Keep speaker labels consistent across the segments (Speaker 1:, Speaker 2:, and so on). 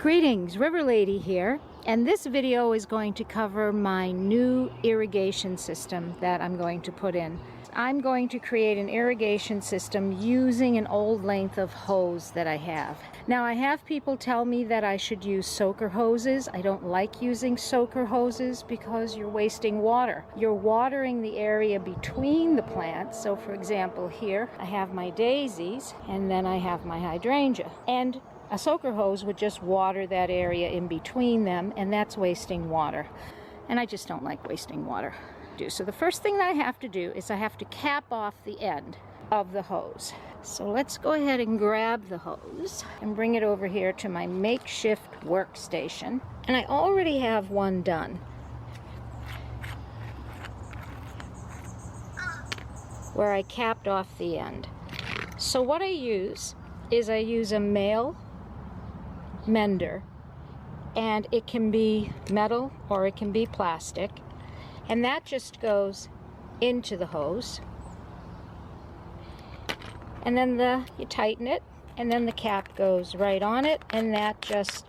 Speaker 1: Greetings, River Lady here, and this video is going to cover my new irrigation system that I'm going to put in. I'm going to create an irrigation system using an old length of hose that I have. Now, I have people tell me that I should use soaker hoses. I don't like using soaker hoses because you're wasting water. You're watering the area between the plants. So for example, here I have my daisies and then I have my hydrangea. And a soaker hose would just water that area in between them, and that's wasting water. And I just don't like wasting water. So the first thing that I have to do is I have to cap off the end of the hose. So let's go ahead and grab the hose and bring it over here to my makeshift workstation. And I already have one done, where I capped off the end. So what I use is I use a Metal Mender, and it can be metal or it can be plastic, and that just goes into the hose, and then you tighten it, and then the cap goes right on it, and that just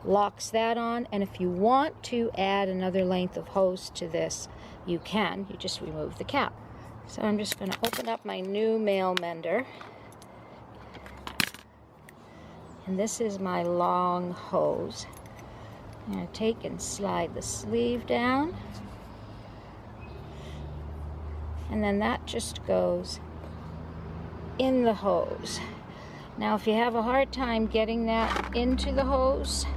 Speaker 1: locks that on. And if you want to add another length of hose to this, you can. You just remove the cap. So I'm just going to open up my new Metal Mender. And this is my long hose. I'm going to take and slide the sleeve down. And then that just goes in the hose. Now, if you have a hard time getting that into the hose,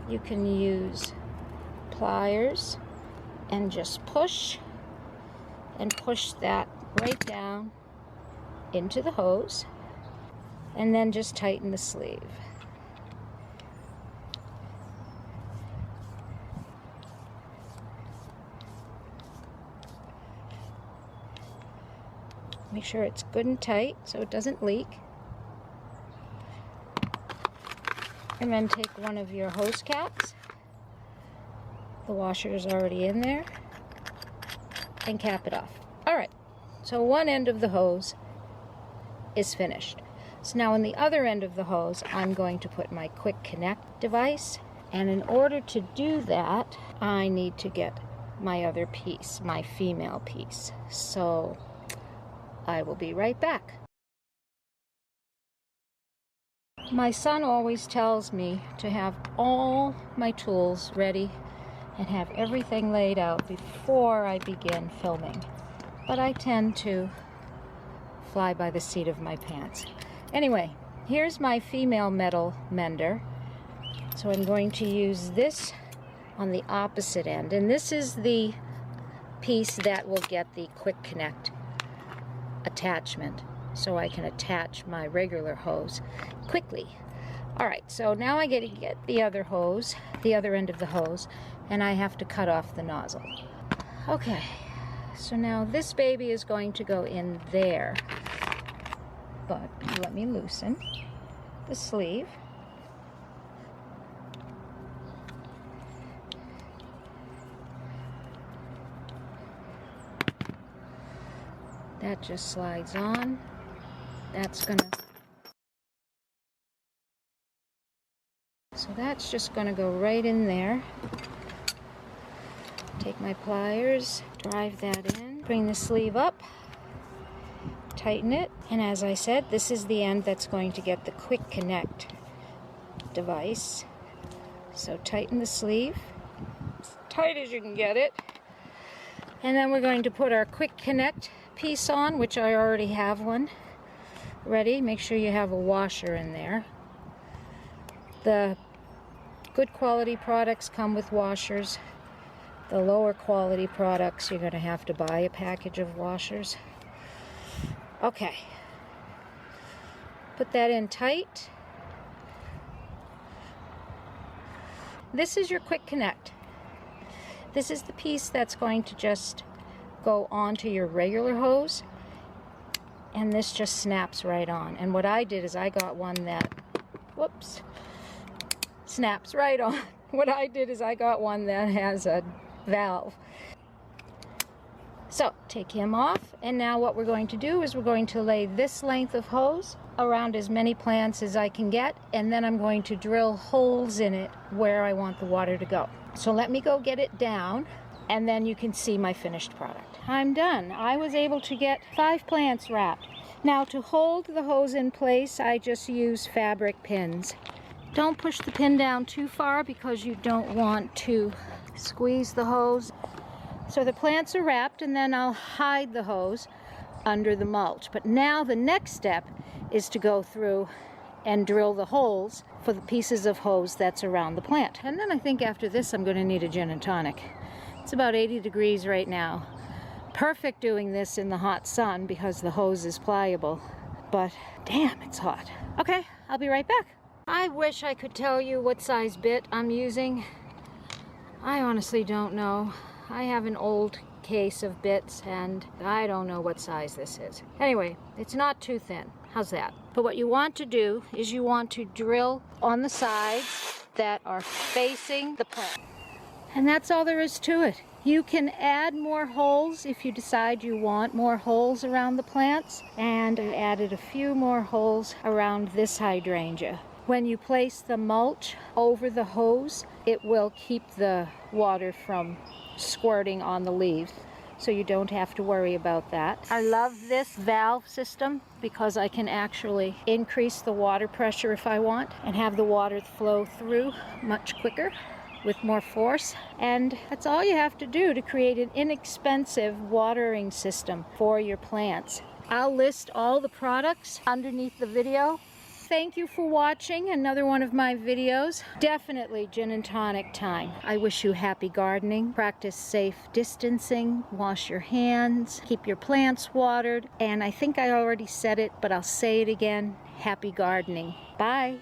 Speaker 1: you can use pliers and just push that right down into the hose, and then just tighten the sleeve. Make sure it's good and tight so it doesn't leak. And then take one of your hose caps, the washer is already in there, and cap it off. Alright, so one end of the hose is finished. So now on the other end of the hose, I'm going to put my quick connect device, and in order to do that, I need to get my other piece, my female piece. So I will be right back. My son always tells me to have all my tools ready and have everything laid out before I begin filming, but I tend to fly by the seat of my pants. Anyway, here's my female Metal Mender. So I'm going to use this on the opposite end, and this is the piece that will get the quick connect attachment, so I can attach my regular hose quickly. Alright, so now I get to get the other hose, the other end of the hose, and I have to cut off the nozzle. Okay, so now this baby is going to go in there. But let me loosen the sleeve. That just slides on. So that's just gonna go right in there. Take my pliers, drive that in, bring the sleeve up, tighten it, and as I said, this is the end that's going to get the quick connect device. So tighten the sleeve as tight as you can get it, and then we're going to put our quick connect piece on, which I already have one ready. Make sure you have a washer in there. The good quality products come with washers. The lower quality products, you're going to have to buy a package of washers. Okay, put that in tight. This is your quick connect. This is the piece that's going to just go onto your regular hose, and this just snaps right on. And what I did is I got one that, whoops, snaps right on. What I did is I got one that has a valve. So take him off, and now what we're going to do is we're going to lay this length of hose around as many plants as I can get, and then I'm going to drill holes in it where I want the water to go. So let me go get it down, and then you can see my finished product. I'm done. I was able to get 5 plants wrapped. Now to hold the hose in place, I just use fabric pins. Don't push the pin down too far because you don't want to squeeze the hose. So the plants are wrapped, and then I'll hide the hose under the mulch. But now the next step is to go through and drill the holes for the pieces of hose that's around the plant. And then I think after this I'm going to need a gin and tonic. It's about 80 degrees right now. Perfect doing this in the hot sun because the hose is pliable. But damn, it's hot. Okay, I'll be right back. I wish I could tell you what size bit I'm using. I honestly don't know. I have an old case of bits and I don't know what size this is. Anyway, it's not too thin. How's that? But what you want to do is you want to drill on the sides that are facing the plant. And that's all there is to it. You can add more holes if you decide you want more holes around the plants. And I added a few more holes around this hydrangea. When you place the mulch over the hose, it will keep the water from squirting on the leaves, so you don't have to worry about that. I love this valve system because I can actually increase the water pressure if I want and have the water flow through much quicker with more force. And that's all you have to do to create an inexpensive watering system for your plants. I'll list all the products underneath the video. Thank you for watching another one of my videos. Definitely gin and tonic time. I wish you happy gardening. Practice safe distancing. Wash your hands. Keep your plants watered. And I think I already said it, but I'll say it again. Happy gardening. Bye.